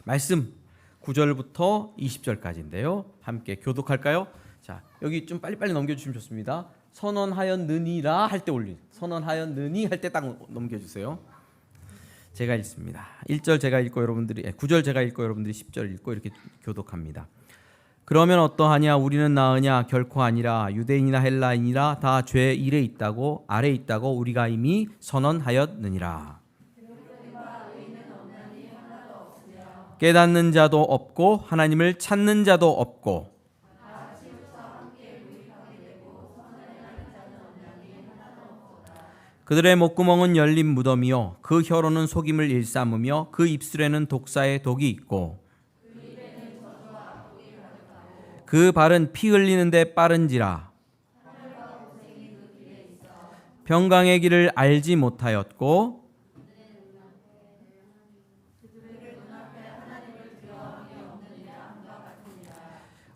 말씀 9절부터 20절까지인데요. 함께 교독할까요? 자, 여기 좀 빨리빨리 넘겨주시면 좋습니다. 선언하였느니라 할 때 올리, 선언하였느니 할 때 딱 넘겨주세요. 제가 읽습니다. 1절 제가 읽고 여러분들이 9절 제가 읽고 여러분들이 10절 읽고 이렇게 교독합니다. 그러면 어떠하냐? 우리는 나으냐? 결코 아니라. 유대인이나 헬라인이라 다 죄 일에 있다고 아래 있다고 우리가 이미 선언하였느니라. 깨닫는 자도 없고 하나님을 찾는 자도 없고 그들의 목구멍은 열린 무덤이요 그 혀로는 속임을 일삼으며 그 입술에는 독사의 독이 있고 그 발은 피 흘리는데 빠른지라. 평강의 길을 알지 못하였고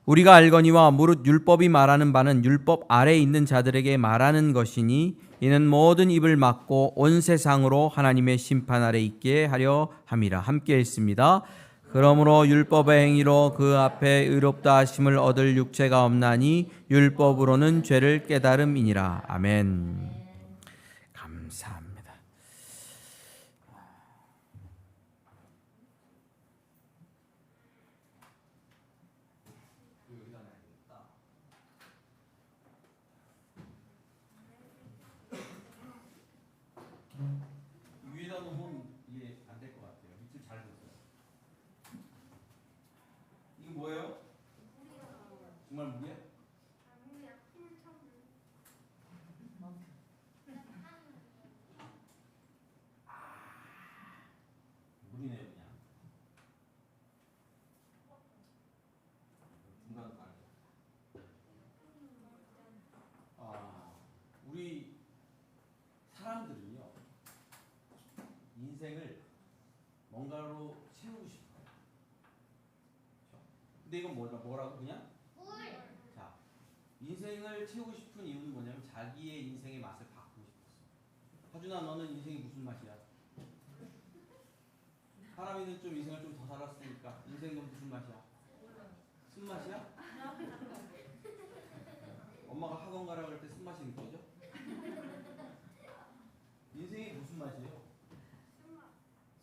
우리가 알거니와 무릇 율법이 말하는 바는 율법 아래에 있는 자들에게 말하는 것이니 이는 모든 입을 막고 온 세상으로 하나님의 심판 아래 있게 하려 함이라. 함께 읽습니다. 그러므로 율법의 행위로 그 앞에 의롭다 하심을 얻을 육체가 없나니 율법으로는 죄를 깨달음이니라. 아멘. 감사합니다. 위에다 놓으면 이게 안 될 것 같아요. 밑을 잘 보세요. 이거 뭐예요? 정말 무게? 물이네요, 그냥. 중간 안. 우리 사람들은요, 인생을 뭔가로 채우고 싶어요. 그렇죠? 근데 이건 뭐라고 그냥? 자, 인생을 채우고 싶은 이유는 뭐냐면 자기의 인생의 맛을 바꾸고 싶었어. 하준아, 너는 인생이 무슨 맛이야? 하람이는 좀 인생을 좀 더 살았으니까 인생이 넌 무슨 맛이야? 쓴맛이야? 엄마가 학원 가라 그럴 때 쓴맛이 느껴져? 인생이 무슨 맛이에요?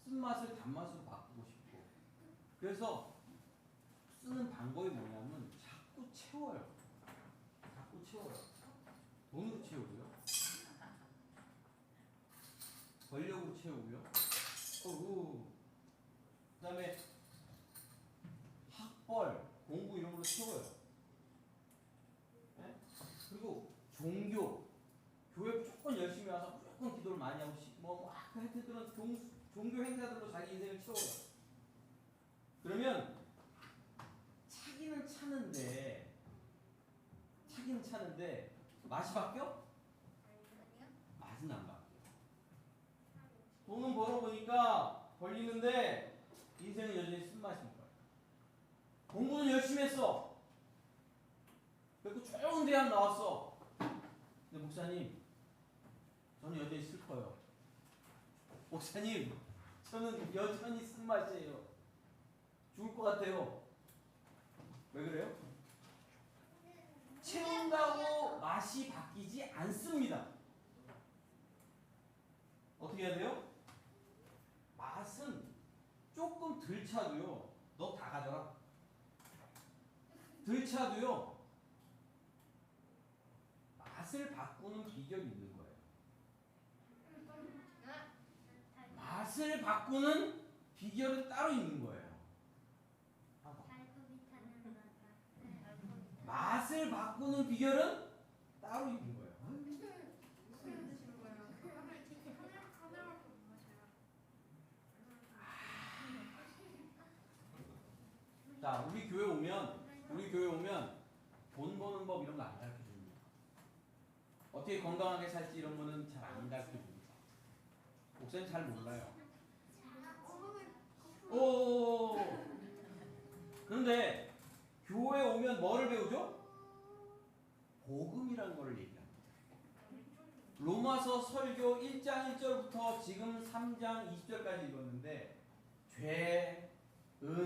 쓴맛을 단맛으로 바꾸고 싶고, 그래서 쓰는 방법이 뭐냐면 자꾸 채워요. 자꾸 채워요. 돈으로 채우고요, 권력으로 채우고요, 그 다음에 학벌, 공부 이런 걸로 채워요. 네? 그리고 종교, 교회 무조건 열심히 와서 무조건 기도를 많이 하고 하여튼 그런 종교 행사들로 자기 인생을 채워요. 그러면 차기는 차는데 맛이 바뀌어? 맛은 안 바뀌어. 돈은 벌어보니까 벌리는데 인생은 여전히 쓴맛인 거야. 공부는 열심히 했어. 그리고 좋은 대학 나왔어. 근데 목사님, 저는 여전히 슬퍼요. 목사님, 저는 여전히 쓴맛이에요. 죽을 것 같아요. 왜 그래요? 채운다고 맛이 바뀌지 않습니다. 어떻게 해야 돼요? 맛은 조금 덜 차도요, 너 다 가져라. 덜 차도요, 맛을 바꾸는 비결이 있는 거예요. 맛을 바꾸는 비결은 따로 있는 거예요. 맛을 바꾸는 비결은 따로 있는 거예요. 자, 우리 교회 오면 돈 버는 법 이런 거 안 가르쳐 줍니다. 어떻게 건강하게 살지 이런 거는 잘 안 가르쳐 줍니다. 목사님 잘 몰라요. 그런데 교회 오면 뭐를 배우죠? 복음이라는 거를 얘기합니다. 로마서 설교 1장 1절부터 지금 3장 20절까지 읽었는데 죄, 은,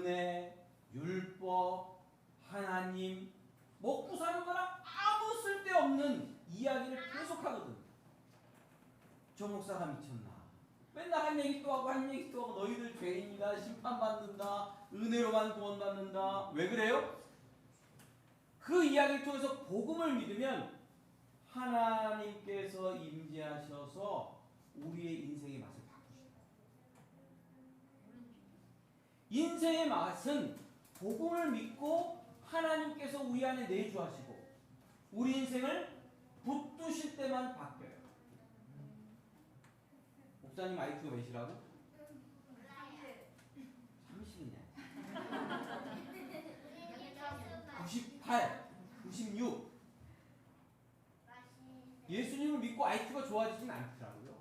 한 얘기 또 하고 너희들 죄인이다, 심판받는다, 은혜로만 구원받는다. 왜 그래요? 그 이야기를 통해서 복음을 믿으면 하나님께서 임재하셔서 우리의 인생의 맛을 바꾸신다. 인생의 맛은 복음을 믿고 하나님께서 우리 안에 내주하시고 우리 인생을 붙드실 때만 바뀌어요. 목사님 IQ가 몇이라고? 30이냐? 98, 96. 예수님을 믿고 IQ가 좋아지진 않더라고요.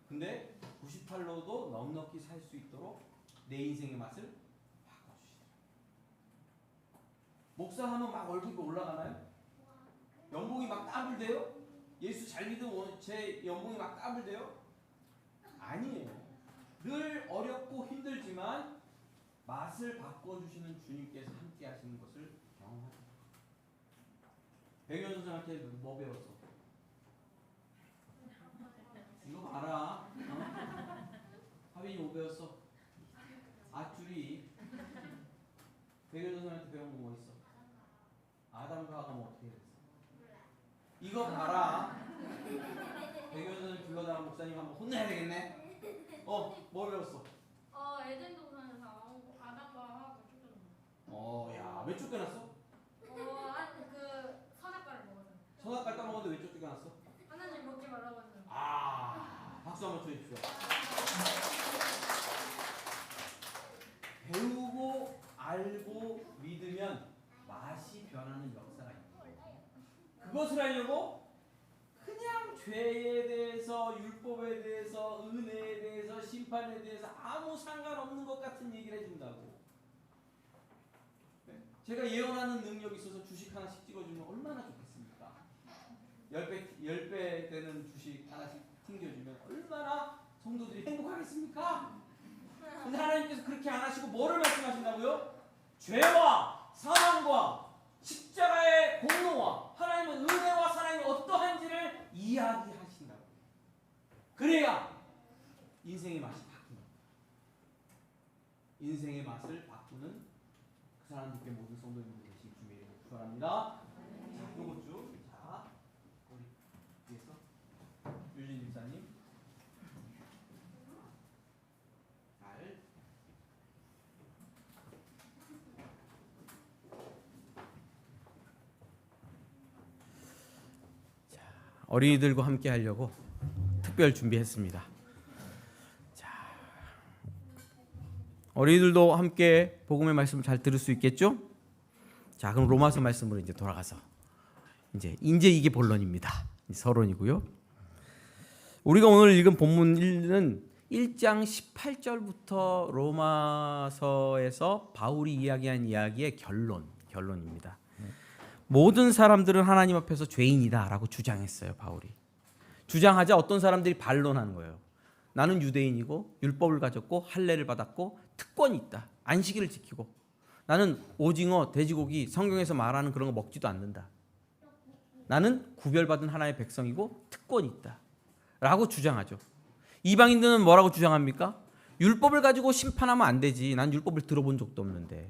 근데 98로도 넉넉히 살 수 있도록 내 인생의 맛을 바꿔주시더라고요. 목사하면 막 월급이 올라가나요? 연봉이 막 따블돼요? 예수 잘 믿으면 제 연봉이 막 따블돼요? 아니에요. 늘 어렵고 힘들지만 맛을 바꿔주시는 주님께서 함께 하시는 것을 경험하죠. 백연 선생한테 뭐 배웠어? 이거 봐라. 하빈이 뭐 배웠어? 앞줄이. 백연 선생한테 배운 거 뭐 있어? 아담과 하가는 어떻게 됐어? 이거 봐라. 백연 선생 불러다가 목사님 한번 혼내야 되겠네. 뭘 배웠어? 에덴 동산에서 아담과 하와가 쫓겨났어. 야, 왜 쫓겨났어? 그 선악과를 먹어서. 선악과를 따먹었는데 왜 쫓겨났어? 하나님 먹지 말라고 했어요. 박수 한번 쳐주십시오. 배우고 알고 믿으면 맛이 변하는 역사가 있고 그것을 하려고 그냥 죄에 대해서 율법에 대해서 은혜에 대해서 심판에 대해서 아무 상관없는 것 같은 얘기를 해준다고. 제가 예언하는 능력이 있어서 주식 하나씩 찍어주면 얼마나 좋겠습니까? 10배 되는 주식 하나씩 튕겨주면 얼마나 성도들이 행복하겠습니까? 근데 하나님께서 그렇게 안 하시고 뭐를 말씀하신다고요? 죄와 사망과 십자가의 공로와 하나님은 은혜와 사랑이 어떠한지를 이야기하신다고. 그래야 인생의 맛이 바뀝니다. 인생의 맛을 바꾸는 그 사람들께 모든 성도님들 되시기 주님의 이름으로 축원합니다. 자, 요것 쭉. 자, 우리 뒤에서 유진 집사님. 잘. 어린이들과 함께 하려고 특별 준비했습니다. 자, 어린이들도 함께 복음의 말씀을 잘 들을 수 있겠죠? 자, 그럼 로마서 말씀으로 이제 돌아가서 이제 이게 본론입니다. 서론이고요. 우리가 오늘 읽은 본문은 1장 18절부터 로마서에서 바울이 이야기한 이야기의 결론입니다. 모든 사람들은 하나님 앞에서 죄인이다라고 주장했어요. 바울이 주장하자 어떤 사람들이 반론하는 거예요. 나는 유대인이고 율법을 가졌고 할례를 받았고 특권이 있다. 안식일을 지키고 나는 오징어, 돼지고기 성경에서 말하는 그런 거 먹지도 않는다. 나는 구별받은 하나의 백성이고 특권이 있다 라고 주장하죠. 이방인들은 뭐라고 주장합니까? 율법을 가지고 심판하면 안 되지. 난 율법을 들어본 적도 없는데.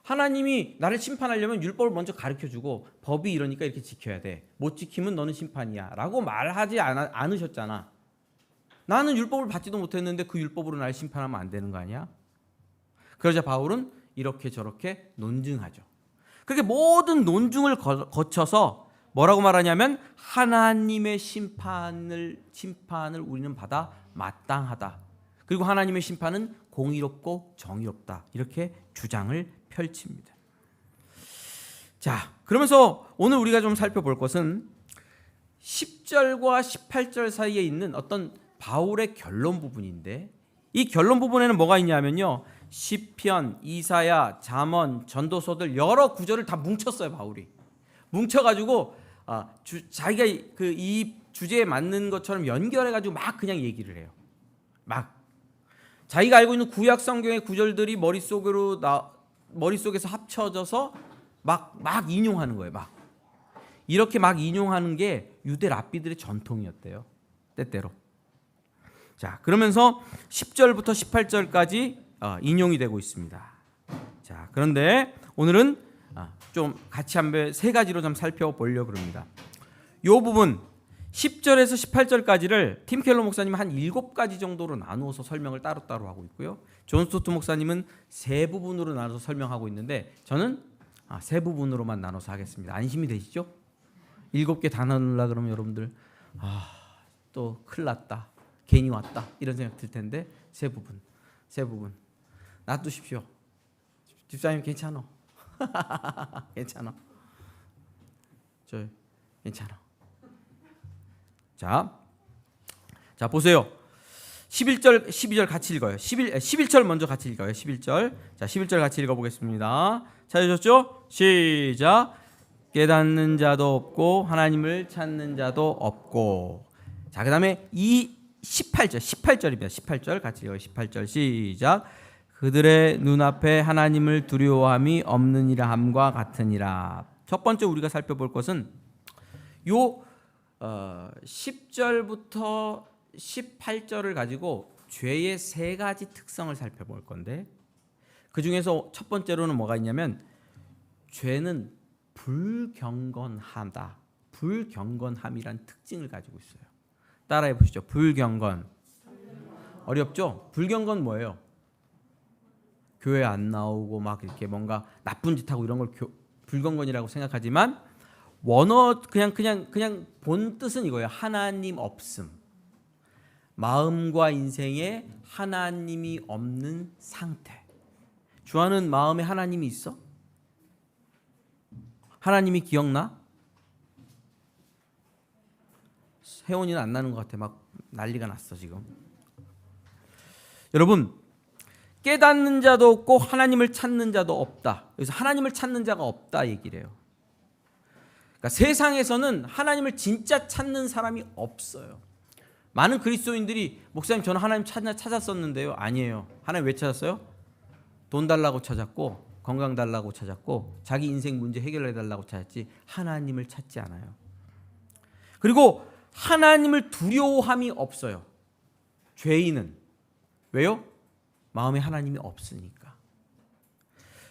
하나님이 나를 심판하려면 율법을 먼저 가르쳐주고 법이 이러니까 이렇게 지켜야 돼. 못 지키면 너는 심판이야 라고 말하지 않으셨잖아. 나는 율법을 받지도 못했는데 그 율법으로 날 심판하면 안 되는 거 아니야? 그러자 바울은 이렇게 저렇게 논증하죠. 그렇게 모든 논증을 거쳐서 뭐라고 말하냐면 하나님의 심판을 우리는 받아 마땅하다. 그리고 하나님의 심판은 공의롭고 정의롭다. 이렇게 주장을 펼칩니다. 자, 그러면서 오늘 우리가 좀 살펴볼 것은 10절과 18절 사이에 있는 어떤 바울의 결론 부분인데 이 결론 부분에는 뭐가 있냐면요. 시편, 이사야, 잠언, 전도서들 여러 구절을 다 뭉쳤어요. 바울이 뭉쳐가지고 자기가 이 주제에 맞는 것처럼 연결해가지고 막 그냥 얘기를 해요. 막 자기가 알고 있는 구약 성경의 구절들이 머릿속에서 합쳐져서 막 인용하는 거예요. 막 이렇게 막 인용하는 게 유대 랍비들의 전통이었대요. 때때로. 자, 그러면서 10절부터 18절까지 인용이 되고 있습니다. 자, 그런데 오늘은 좀 같이 한번 세 가지로 좀 살펴보려고 합니다. 이 부분 10절에서 18절까지를 팀 켈러 목사님은 한 7가지 정도로 나누어서 설명을 따로따로 하고 있고요. 존 스토트 목사님은 세 부분으로 나눠서 설명하고 있는데 저는 세 부분으로만 나눠서 하겠습니다. 안심이 되시죠? 7개 다 나누려고 그러면 여러분들 또 큰일 났다. 괜히 왔다. 이런 생각 들 텐데 세 부분 놔두십시오. 집사님 괜찮아. 괜찮아. 괜찮아. 자 보세요. 11절, 12절 같이 읽어요. 11절 먼저 같이 읽어요. 11절. 자, 11절 같이 읽어보겠습니다. 찾으셨죠? 시작. 깨닫는 자도 없고 하나님을 찾는 자도 없고. 자, 그 다음에 18절입니다. 18절 같이 읽어요. 18절 시작. 그들의 눈앞에 하나님을 두려워함이 없느니라 함과 같으니라. 첫 번째 우리가 살펴볼 것은 요 10절부터 18절을 가지고 죄의 세 가지 특성을 살펴볼 건데 그 중에서 첫 번째로는 뭐가 있냐면 죄는 불경건하다. 불경건함이란 특징을 가지고 있어요. 따라해 보시죠. 불경건. 어렵죠? 불경건 뭐예요? 교회 안 나오고 막 이렇게 뭔가 나쁜 짓 하고 이런 걸 불경건이라고 생각하지만 그냥 본 뜻은 이거예요. 하나님 없음. 마음과 인생에 하나님이 없는 상태. 주하는 마음에 하나님이 있어? 하나님이 기억나? 혜원이는 안 나는 것 같아. 막 난리가 났어 지금. 여러분, 깨닫는 자도 없고 하나님을 찾는 자도 없다. 그래서 하나님을 찾는 자가 없다 얘기를 해요. 그러니까 세상에서는 하나님을 진짜 찾는 사람이 없어요. 많은 그리스도인들이 목사님 저는 하나님 찾았었는데요. 아니에요. 하나님 왜 찾았어요? 돈 달라고 찾았고 건강 달라고 찾았고 자기 인생 문제 해결해 달라고 찾았지 하나님을 찾지 않아요. 그리고 하나님을 두려워함이 없어요. 죄인은. 왜요? 마음에 하나님이 없으니까.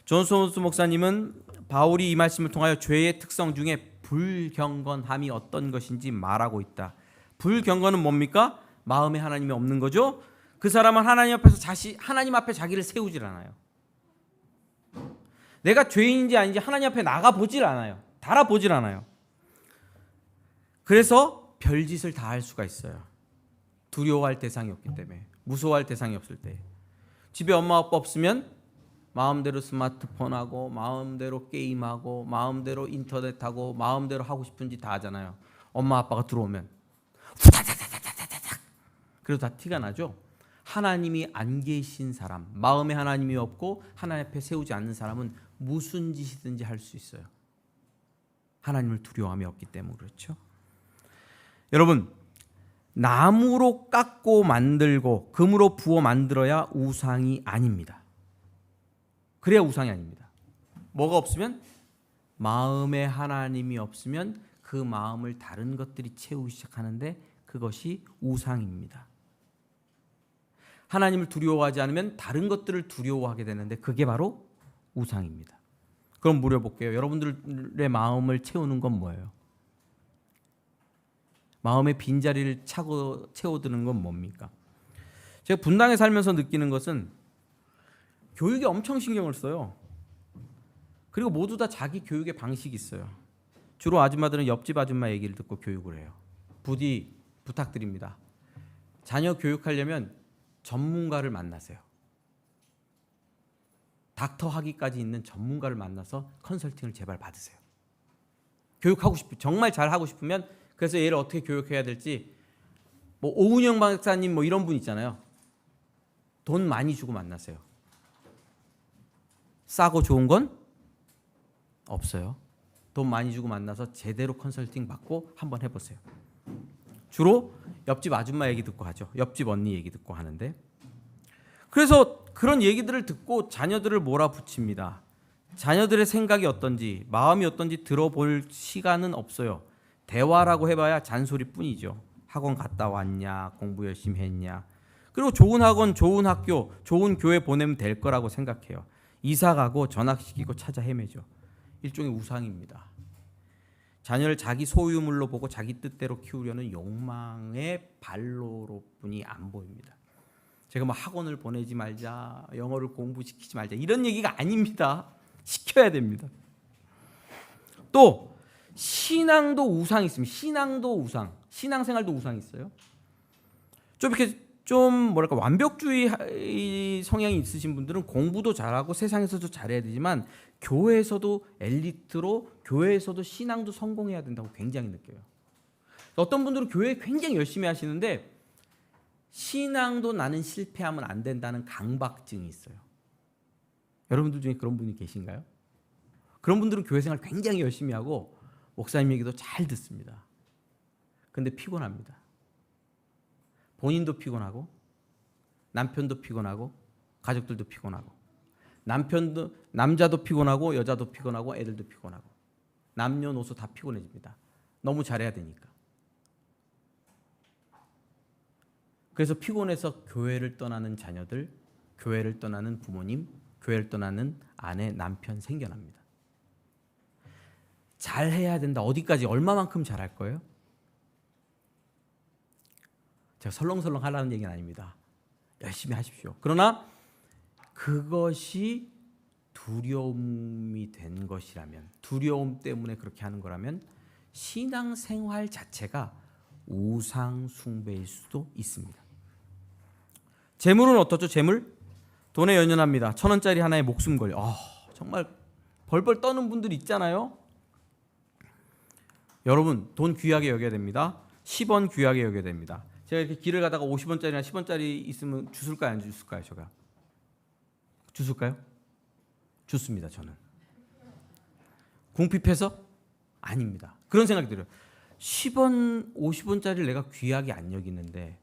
존 스토트 목사님은 바울이 이 말씀을 통하여 죄의 특성 중에 불경건함이 어떤 것인지 말하고 있다. 불경건은 뭡니까? 마음에 하나님이 없는 거죠. 그 사람은 하나님 앞에 자기를 세우질 않아요. 내가 죄인인지 아닌지 하나님 앞에 나가 보질 않아요. 달아보질 않아요. 그래서 별짓을 다 할 수가 있어요. 두려워할 대상이 없기 때문에. 무서워할 대상이 없을 때. 집에 엄마 아빠 없으면 마음대로 스마트폰하고 마음대로 게임하고 마음대로 인터넷하고 마음대로 하고 싶은 짓 다 하잖아요. 엄마 아빠가 들어오면 후다다다다다다닥 그래도 다 티가 나죠. 하나님이 안 계신 사람, 마음에 하나님이 없고 하나님 앞에 세우지 않는 사람은 무슨 짓이든지 할 수 있어요. 하나님을 두려워함이 없기 때문에 그렇죠. 여러분, 나무로 깎고 만들고 금으로 부어 만들어야 우상이 아닙니다. 그래야 우상이 아닙니다. 뭐가 없으면? 마음에 하나님이 없으면 그 마음을 다른 것들이 채우기 시작하는데 그것이 우상입니다. 하나님을 두려워하지 않으면 다른 것들을 두려워하게 되는데 그게 바로 우상입니다. 그럼 물어볼게요. 여러분들의 마음을 채우는 건 뭐예요? 마음의 빈자리를 채워드는 건 뭡니까? 제가 분당에 살면서 느끼는 것은 교육에 엄청 신경을 써요. 그리고 모두 다 자기 교육의 방식이 있어요. 주로 아줌마들은 옆집 아줌마 얘기를 듣고 교육을 해요. 부디 부탁드립니다. 자녀 교육하려면 전문가를 만나세요. 닥터 학위까지 있는 전문가를 만나서 컨설팅을 제발 받으세요. 교육하고 정말 잘하고 싶으면 그래서 얘를 어떻게 교육해야 될지 오은영 박사님 이런 분 있잖아요. 돈 많이 주고 만나세요. 싸고 좋은 건 없어요. 돈 많이 주고 만나서 제대로 컨설팅 받고 한번 해보세요. 주로 옆집 아줌마 얘기 듣고 하죠. 옆집 언니 얘기 듣고 하는데 그래서 그런 얘기들을 듣고 자녀들을 몰아붙입니다. 자녀들의 생각이 어떤지 마음이 어떤지 들어볼 시간은 없어요. 대화라고 해봐야 잔소리뿐이죠. 학원 갔다 왔냐, 공부 열심히 했냐, 그리고 좋은 학원, 좋은 학교, 좋은 교회 보내면 될 거라고 생각해요. 이사 가고 전학시키고 찾아 헤매죠. 일종의 우상입니다. 자녀를 자기 소유물로 보고 자기 뜻대로 키우려는 욕망의 발로로뿐이 안 보입니다. 제가 뭐 학원을 보내지 말자, 영어를 공부시키지 말자 이런 얘기가 아닙니다. 시켜야 됩니다. 또 신앙도 우상이 있습니다. 신앙도 우상, 신앙생활도 우상이 있어요. 좀 이렇게 좀 뭐랄까 완벽주의 성향이 있으신 분들은 공부도 잘하고 세상에서도 잘해야 되지만 교회에서도 엘리트로 교회에서도 신앙도 성공해야 된다고 굉장히 느껴요. 어떤 분들은 교회 굉장히 열심히 하시는데 신앙도 나는 실패하면 안 된다는 강박증이 있어요. 여러분들 중에 그런 분이 계신가요? 그런 분들은 교회 생활 굉장히 열심히 하고 목사님 얘기도 잘 듣습니다. 근데 피곤합니다. 본인도 피곤하고 남편도 피곤하고 가족들도 피곤하고 남자도 피곤하고 여자도 피곤하고 애들도 피곤하고 남녀노소 다 피곤해집니다. 너무 잘해야 되니까. 그래서 피곤해서 교회를 떠나는 자녀들, 교회를 떠나는 부모님, 교회를 떠나는 아내, 남편 생겨납니다. 잘해야 된다. 어디까지 얼마만큼 잘할 거예요? 제가 설렁설렁 하라는 얘기는 아닙니다. 열심히 하십시오. 그러나 그것이 두려움이 된 것이라면, 두려움 때문에 그렇게 하는 거라면 신앙생활 자체가 우상 숭배일 수도 있습니다. 재물은 어떻죠? 재물? 돈에 연연합니다. 1,000원짜리 하나에 목숨 걸려. 정말 벌벌 떠는 분들 있잖아요. 여러분 돈 귀하게 여겨야 됩니다. 10원 귀하게 여겨야 됩니다. 제가 이렇게 길을 가다가 50원짜리나 10원짜리 있으면 주술까요? 안 주술까요? 제가 주술까요? 주습니다. 저는 궁핍해서? 아닙니다. 그런 생각이 들어요. 10원, 50원짜리를 내가 귀하게 안 여기는데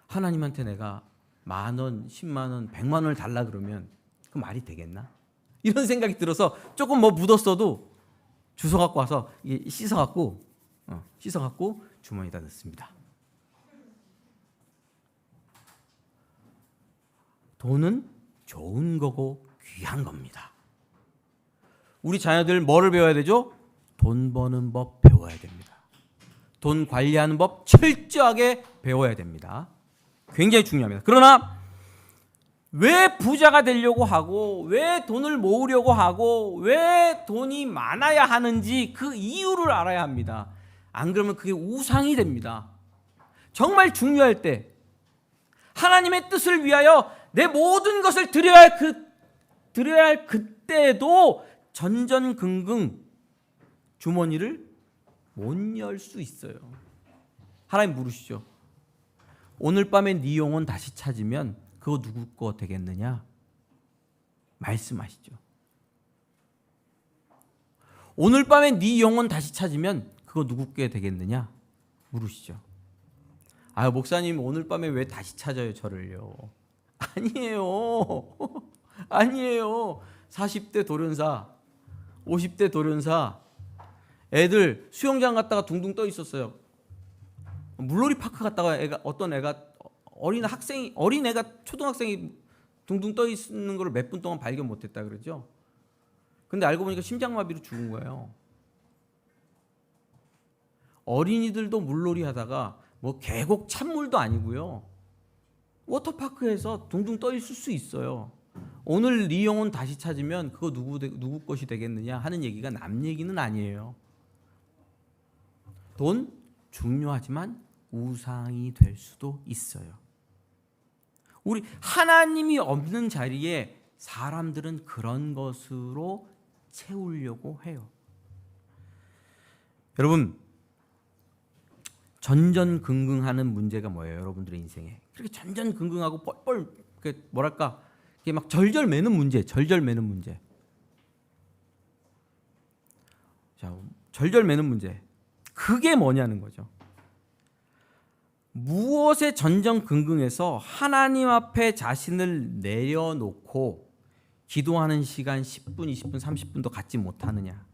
하나님한테 내가 10,000원, 10만 원, 100만 원을 달라 그러면 그 말이 되겠나? 이런 생각이 들어서 조금 뭐 묻었어도 주워 갖고 와서 씻어 갖고 주머니에다 넣습니다. 돈은 좋은 거고 귀한 겁니다. 우리 자녀들 뭐를 배워야 되죠? 돈 버는 법 배워야 됩니다. 돈 관리하는 법 철저하게 배워야 됩니다. 굉장히 중요합니다. 그러나 왜 부자가 되려고 하고 왜 돈을 모으려고 하고 왜 돈이 많아야 하는지 그 이유를 알아야 합니다. 안 그러면 그게 우상이 됩니다. 정말 중요할 때 하나님의 뜻을 위하여 내 모든 것을 드려야 할 그때도 전전긍긍 주머니를 못 열 수 있어요. 하나님 물으시죠. 오늘 밤에 네 영혼 다시 찾으면 그거 누구 거 되겠느냐? 말씀하시죠. 오늘 밤에 네 영혼 다시 찾으면 그거 누구 게 되겠느냐? 물으시죠. 목사님 오늘 밤에 왜 다시 찾아요 저를요? 아니에요. 아니에요. 40대 돌연사, 50대 돌연사 애들 수영장 갔다가 둥둥 떠 있었어요. 물놀이 파크 갔다가 어떤 애가 어린 애가 초등학생이 둥둥 떠 있는 걸 몇 분 동안 발견 못했다 그러죠. 근데 알고 보니까 심장마비로 죽은 거예요. 어린이들도 물놀이 하다가 뭐 계곡 찬물도 아니고요. 워터파크에서 둥둥 떠 있을 수 있어요. 오늘 네 영혼 다시 찾으면 그거 누구 것이 되겠느냐 하는 얘기가 남 얘기는 아니에요. 돈 중요하지만 우상이 될 수도 있어요. 우리 하나님이 없는 자리에 사람들은 그런 것으로 채우려고 해요. 여러분 전전긍긍하는 문제가 뭐예요? 여러분들의 인생에 그렇게 전전긍긍하고 뻘뻘 뭐랄까 이게 막 절절매는 문제. 자, 절절매는 문제. 그게 뭐냐는 거죠. 무엇에 전전긍긍해서 하나님 앞에 자신을 내려놓고 기도하는 시간 10분, 20분, 30분도 갖지 못하느냐.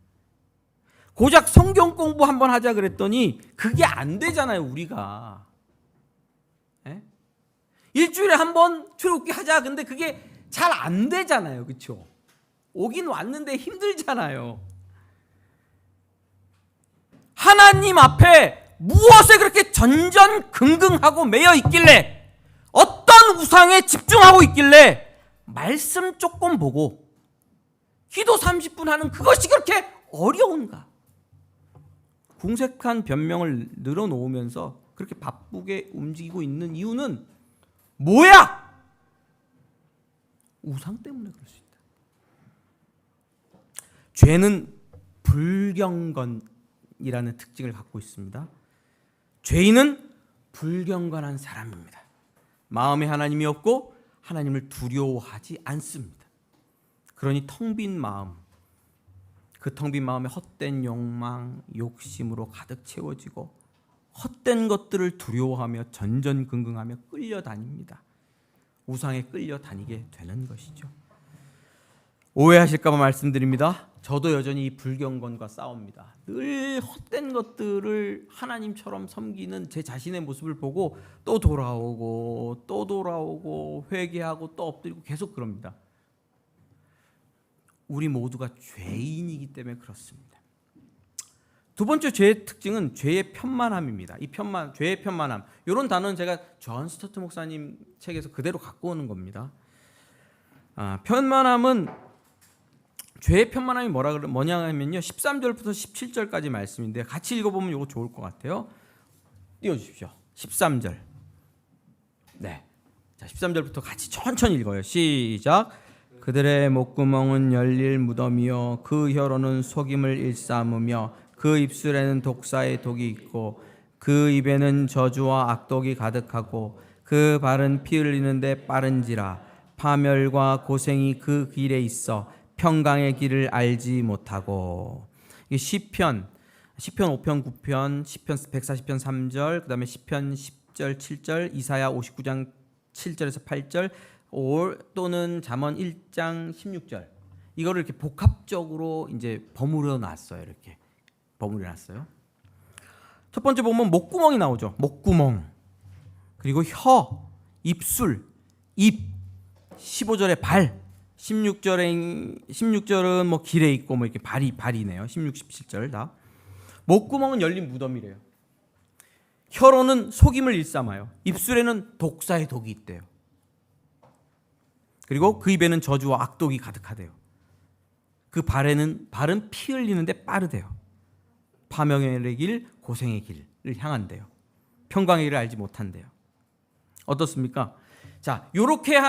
고작 성경 공부 한번 하자 그랬더니 그게 안 되잖아요, 우리가. 에? 일주일에 한 번 출애굽기 하자. 근데 그게 잘 안 되잖아요. 그렇죠? 오긴 왔는데 힘들잖아요. 하나님 앞에 무엇에 그렇게 전전긍긍하고 매여 있길래, 어떤 우상에 집중하고 있길래 말씀 조금 보고 기도 30분 하는 그것이 그렇게 어려운가? 궁색한 변명을 늘어놓으면서 그렇게 바쁘게 움직이고 있는 이유는 뭐야? 우상 때문에 그럴 수 있다. 죄는 불경건이라는 특징을 갖고 있습니다. 죄인은 불경건한 사람입니다. 마음에 하나님이 없고 하나님을 두려워하지 않습니다. 그러니 텅 빈 마음, 그 텅 빈 마음에 헛된 욕망, 욕심으로 가득 채워지고 헛된 것들을 두려워하며 전전긍긍하며 끌려다닙니다. 우상에 끌려다니게 되는 것이죠. 오해하실까 봐 말씀드립니다. 저도 여전히 이 불경건과 싸웁니다. 늘 헛된 것들을 하나님처럼 섬기는 제 자신의 모습을 보고 또 돌아오고 회개하고 또 엎드리고 계속 그럽니다. 우리 모두가 죄인이기 때문에 그렇습니다. 두 번째 죄의 특징은 죄의 편만함입니다. 이 죄의 편만함. 이런 단어는 제가 존 스토트 목사님 책에서 그대로 갖고 오는 겁니다. 편만함은, 죄의 편만함이 뭐냐 하면요, 13절부터 17절까지 말씀인데 같이 읽어보면 이거 좋을 것 같아요. 띄워주십시오. 13절. 네. 자, 13절부터 같이 천천히 읽어요. 시작. 그들의 목구멍은 열릴 무덤이요 그 혀로는 속임을 일삼으며 그 입술에는 독사의 독이 있고 그 입에는 저주와 악독이 가득하고 그 발은 피 흘리는데 빠른지라 파멸과 고생이 그 길에 있어 평강의 길을 알지 못하고. 이게 시편 5편 9편, 시편 140편 3절, 그다음에 시편 10절 7절, 이사야 59장 7절에서 8절, 또는 잠언 1장 16절. 이거를 이렇게 복합적으로 이제 버무려 놨어요. 이렇게 버무려 놨어요. 첫 번째 보면 목구멍이 나오죠. 목구멍. 그리고 혀, 입술, 입. 15절에 발. 16절은 뭐 길에 있고 뭐 이렇게 발이네요. 16, 17절 다. 목구멍은 열린 무덤이래요. 혀로는 속임을 일삼아요. 입술에는 독사의 독이 있대요. 그리고 그 입에는 저주와 악독이 가득하대요. 그 발은 피 흘리는데 빠르대요. 파멸의 길, 고생의 길을 향한대요. 평강의 길을 알지 못한대요. 어떻습니까? 자, 요렇게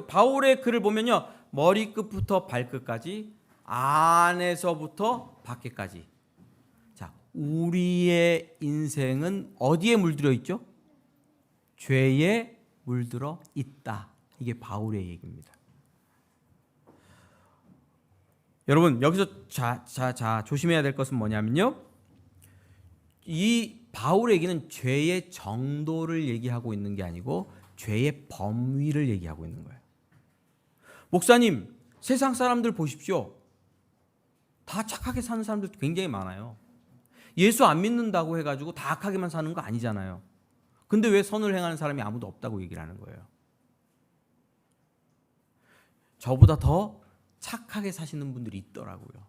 바울의 글을 보면요, 머리끝부터 발끝까지, 안에서부터 밖에까지. 자, 우리의 인생은 어디에 물들어 있죠? 죄에 물들어 있다. 이게 바울의 얘기입니다. 여러분, 여기서 조심해야 될 것은 뭐냐면요, 이 바울의 얘기는 죄의 정도를 얘기하고 있는 게 아니고 죄의 범위를 얘기하고 있는 거예요. 목사님, 세상 사람들 보십시오. 다 착하게 사는 사람들 굉장히 많아요. 예수 안 믿는다고 해가지고 다 악하게만 사는 거 아니잖아요. 근데 왜 선을 행하는 사람이 아무도 없다고 얘기를 하는 거예요? 저보다 더 착하게 사시는 분들이 있더라고요.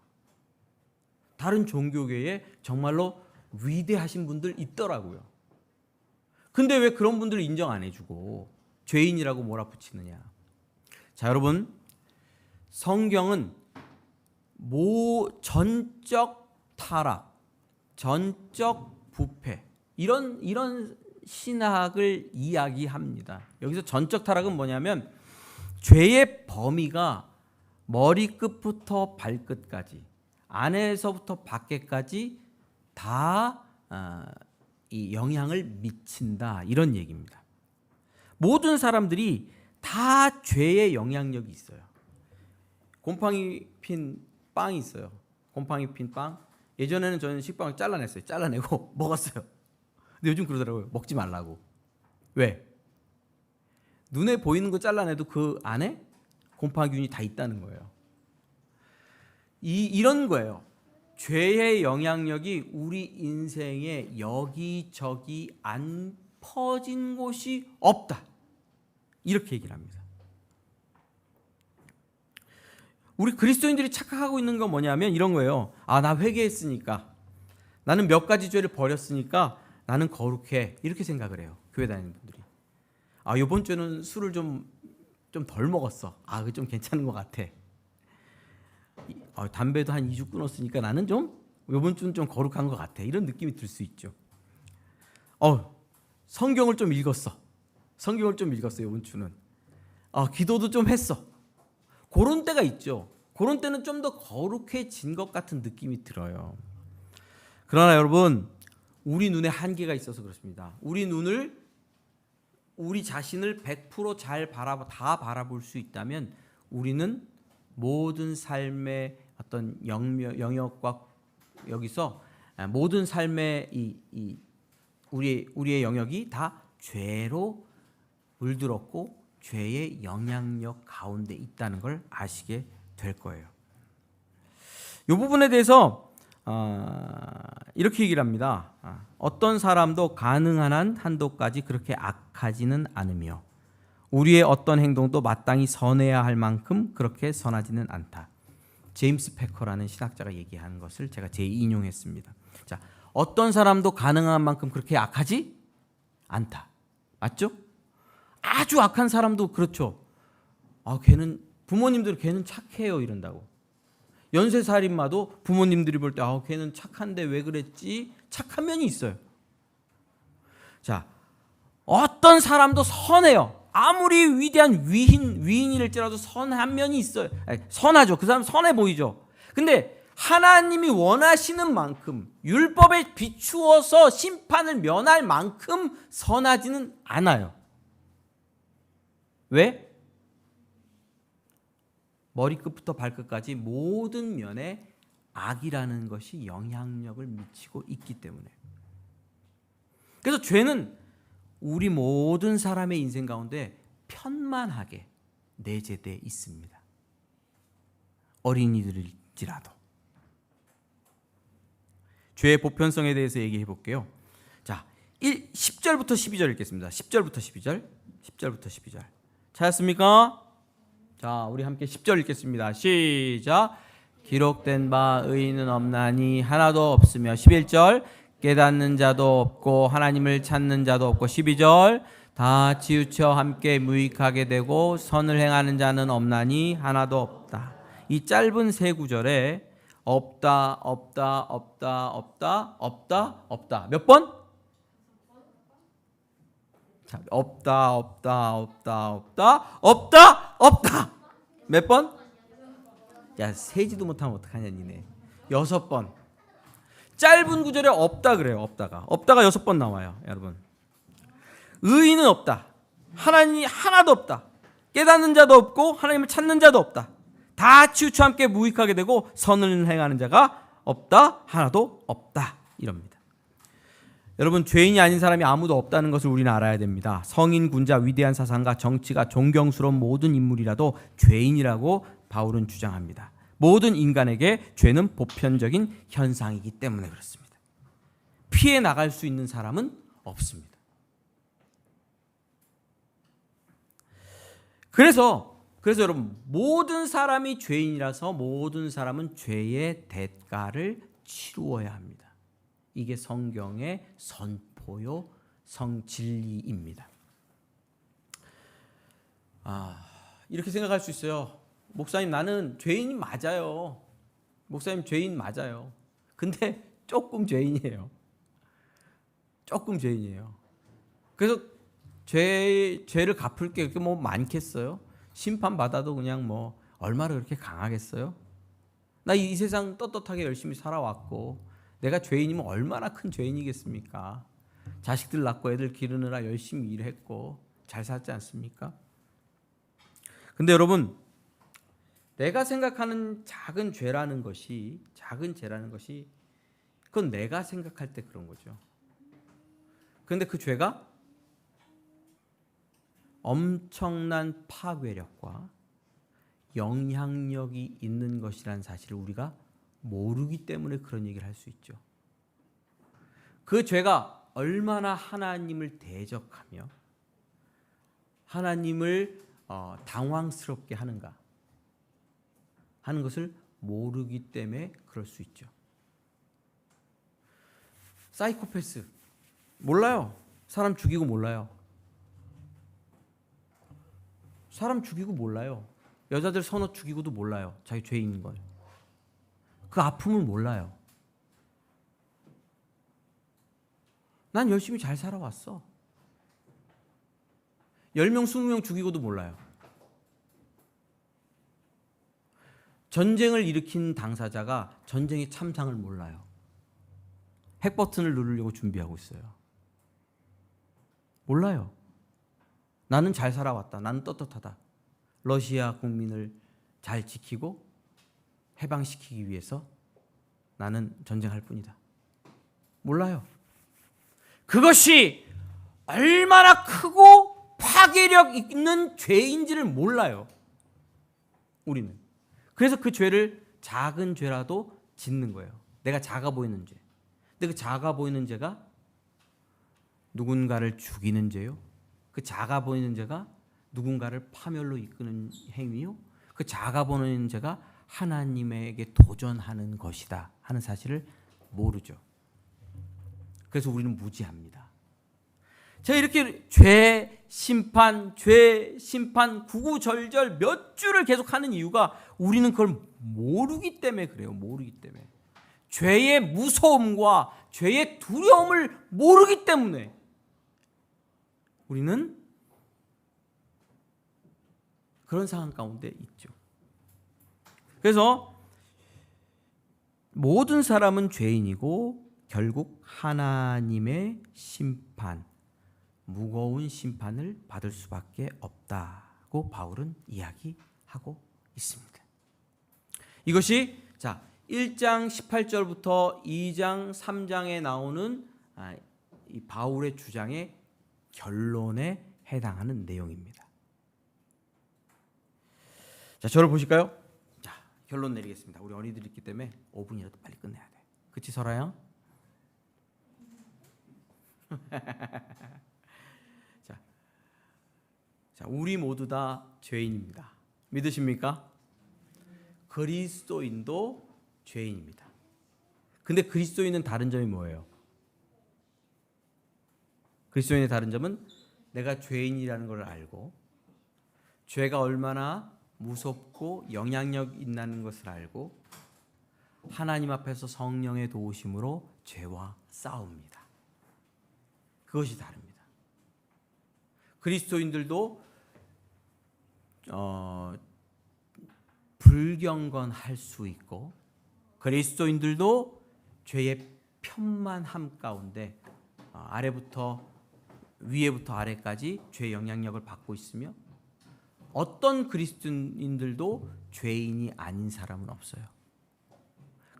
다른 종교계에 정말로 위대하신 분들 있더라고요. 근데 왜 그런 분들을 인정 안 해주고 죄인이라고 몰아붙이느냐? 자, 여러분, 성경은 전적 타락, 전적 부패, 이런 신학을 이야기합니다. 여기서 전적 타락은 뭐냐면 죄의 범위가 머리끝부터 발끝까지, 안에서부터 밖에까지 다 이 영향을 미친다, 이런 얘기입니다. 모든 사람들이 다 죄의 영향력이 있어요. 곰팡이 핀 빵이 있어요. 곰팡이 핀 빵. 예전에는 저는 식빵을 잘라냈어요. 잘라내고 먹었어요. 근데 요즘 그러더라고요. 먹지 말라고. 왜? 눈에 보이는 거 잘라내도 그 안에 곰팡이균이 다 있다는 거예요. 이런 거예요. 죄의 영향력이 우리 인생에 여기저기 안 퍼진 곳이 없다. 이렇게 얘기를 합니다. 우리 그리스도인들이 착각하고 있는 건 뭐냐면 이런 거예요. 나 회개했으니까, 나는 몇 가지 죄를 버렸으니까 나는 거룩해, 이렇게 생각을 해요. 교회 다니는 분들이. 이번 주는 술을 좀 덜 먹었어. 그게 좀 괜찮은 것 같아. 담배도 한 2주 끊었으니까 나는 이번 주는 좀 거룩한 것 같아. 이런 느낌이 들 수 있죠. 성경을 좀 읽었어. 이번 주는. 기도도 좀 했어. 그런 때가 있죠. 그런 때는 좀 더 거룩해진 것 같은 느낌이 들어요. 그러나 여러분, 우리 눈에 한계가 있어서 그렇습니다. 우리 자신을 100% 다 바라볼 수 있다면 우리는 모든 삶의 어떤 영역과 여기서 모든 삶의 우리의 영역이 다 죄로 물들었고 죄의 영향력 가운데 있다는 걸 아시게 될 거예요. 이 부분에 대해서 이렇게 얘기를 합니다. 어떤 사람도 가능한 한 한도까지 그렇게 악하지는 않으며 우리의 어떤 행동도 마땅히 선해야 할 만큼 그렇게 선하지는 않다. 제임스 패커라는 신학자가 얘기하는 것을 제가 재인용했습니다. 자, 어떤 사람도 가능한 만큼 그렇게 악하지 않다. 맞죠? 아주 악한 사람도 그렇죠. 걔는 착해요, 이런다고. 연쇄살인마도 부모님들이 볼 때 걔는 착한데 왜 그랬지? 착한 면이 있어요. 자, 어떤 사람도 선해요. 아무리 위대한 위인일지라도 선한 면이 있어요. 선하죠. 그 사람 선해 보이죠. 근데 하나님이 원하시는 만큼 율법에 비추어서 심판을 면할 만큼 선하지는 않아요. 왜? 머리끝부터 발끝까지 모든 면에 악이라는 것이 영향력을 미치고 있기 때문에. 그래서 죄는 우리 모든 사람의 인생 가운데 편만하게 내재되어 있습니다. 어린이들일지라도. 죄의 보편성에 대해서 얘기해 볼게요. 자, 10절부터 12절 읽겠습니다. 10절부터 12절. 찾았습니까? 자, 우리 함께 10절 읽겠습니다. 시작. 기록된 바 의인은 없나니 하나도 없으며 11절. 깨닫는 자도 없고 하나님을 찾는 자도 없고 12절. 다 치우쳐 함께 무익하게 되고 선을 행하는 자는 없나니 하나도 없다. 이 짧은 세 구절에 없다. 몇 번? 자, 없다. 몇 번? 야, 세지도 못하면 어떡하냐 니네. 6번. 짧은 구절에 없다 그래요. 없다가 6번 나와요, 여러분. 의인은 없다. 하나님이 하나도 없다. 깨닫는 자도 없고 하나님을 찾는 자도 없다. 다 치우쳐 함께 무익하게 되고 선을 행하는 자가 없다. 하나도 없다. 이럽니다. 여러분, 죄인이 아닌 사람이 아무도 없다는 것을 우리는 알아야 됩니다. 성인, 군자, 위대한 사상가, 정치가, 존경스러운 모든 인물이라도 죄인이라고 바울은 주장합니다. 모든 인간에게 죄는 보편적인 현상이기 때문에 그렇습니다. 피해 나갈 수 있는 사람은 없습니다. 그래서 여러분, 모든 사람이 죄인이라서 모든 사람은 죄의 대가를 치루어야 합니다. 이게 성경의 선포요 성진리입니다. 이렇게 생각할 수 있어요. 목사님, 나는 죄인 맞아요. 목사님, 죄인 맞아요. 근데 조금 죄인이에요. 그래서 죄를 갚을 게 그렇게 많겠어요? 심판 받아도 그냥 얼마나 그렇게 강하겠어요? 나 이 세상 떳떳하게 열심히 살아왔고 내가 죄인이면 얼마나 큰 죄인이겠습니까? 자식들 낳고 애들 기르느라 열심히 일했고 잘 살지 않습니까? 근데 여러분, 내가 생각하는 작은 죄라는 것이 그건 내가 생각할 때 그런 거죠. 그런데 그 죄가 엄청난 파괴력과 영향력이 있는 것이라는 사실을 우리가 모르기 때문에 그런 얘기를 할 수 있죠. 그 죄가 얼마나 하나님을 대적하며 하나님을 당황스럽게 하는가 하는 것을 모르기 때문에 그럴 수 있죠. 사이코패스 몰라요. 사람 죽이고 몰라요. 사람 죽이고 몰라요. 여자들 서너 죽이고도 몰라요. 자기 죄인인 걸. 그 아픔을 몰라요. 난 열심히 잘 살아왔어. 10명, 20명 죽이고도 몰라요. 전쟁을 일으킨 당사자가 전쟁의 참상을 몰라요. 핵 버튼을 누르려고 준비하고 있어요. 몰라요. 나는 잘 살아왔다. 나는 떳떳하다. 러시아 국민을 잘 지키고 해방시키기 위해서 나는 전쟁할 뿐이다. 몰라요. 그것이 얼마나 크고 파괴력 있는 죄인지를 몰라요. 우리는. 그래서 그 죄를 작은 죄라도 짓는 거예요. 내가 작아 보이는 죄. 근데 그 작아 보이는 죄가 누군가를 죽이는 죄요. 그 작아 보이는 죄가 누군가를 파멸로 이끄는 행위요. 그 작아 보이는 죄가 하나님에게 도전하는 것이다 하는 사실을 모르죠. 그래서 우리는 무지합니다. 제가 이렇게 죄 심판 구구절절 몇 주를 계속하는 이유가 우리는 그걸 모르기 때문에 그래요. 모르기 때문에. 죄의 무서움과 죄의 두려움을 모르기 때문에 우리는 그런 상황 가운데 있죠. 그래서 모든 사람은 죄인이고 결국 하나님의 심판, 무거운 심판을 받을 수밖에 없다고 바울은 이야기하고 있습니다. 이것이 1장 18절부터 2장 3장에 나오는 이 바울의 주장의 결론에 해당하는 내용입니다. 자, 저를 보실까요? 자, 결론 내리겠습니다. 우리 어린이들이 있기 때문에 5분이라도 빨리 끝내야 돼. 그치, 설아야? 자, 우리 모두 다 죄인입니다. 믿으십니까? 그리스도인도 죄인입니다. 근데 그리스도인은 다른 점이 뭐예요? 그리스도인의 다른 점은 내가 죄인이라는 걸 알고 죄가 얼마나 무섭고 영향력 있다는 것을 알고 하나님 앞에서 성령의 도우심으로 죄와 싸웁니다. 그것이 다릅니다. 그리스도인들도 불경건할 수 있고 그리스도인들도 죄의 편만함 가운데 위에부터 아래까지 죄의 영향력을 받고 있으며 어떤 그리스도인들도 죄인이 아닌 사람은 없어요.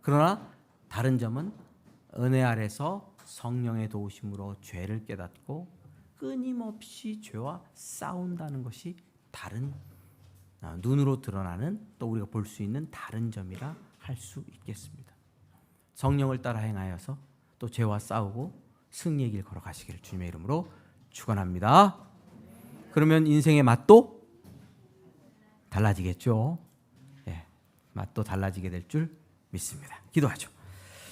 그러나 다른 점은 은혜 아래서 성령의 도우심으로 죄를 깨닫고 끊임없이 죄와 싸운다는 것이 다른 눈으로 드러나는 또 우리가 볼 수 있는 다른 점이라 할 수 있겠습니다. 성령을 따라 행하여서 또 죄와 싸우고 승리의 길 걸어가시기를 주님의 이름으로 축원합니다. 그러면 인생의 맛도 달라지겠죠. 예, 맛도 달라지게 될 줄 믿습니다. 기도하죠.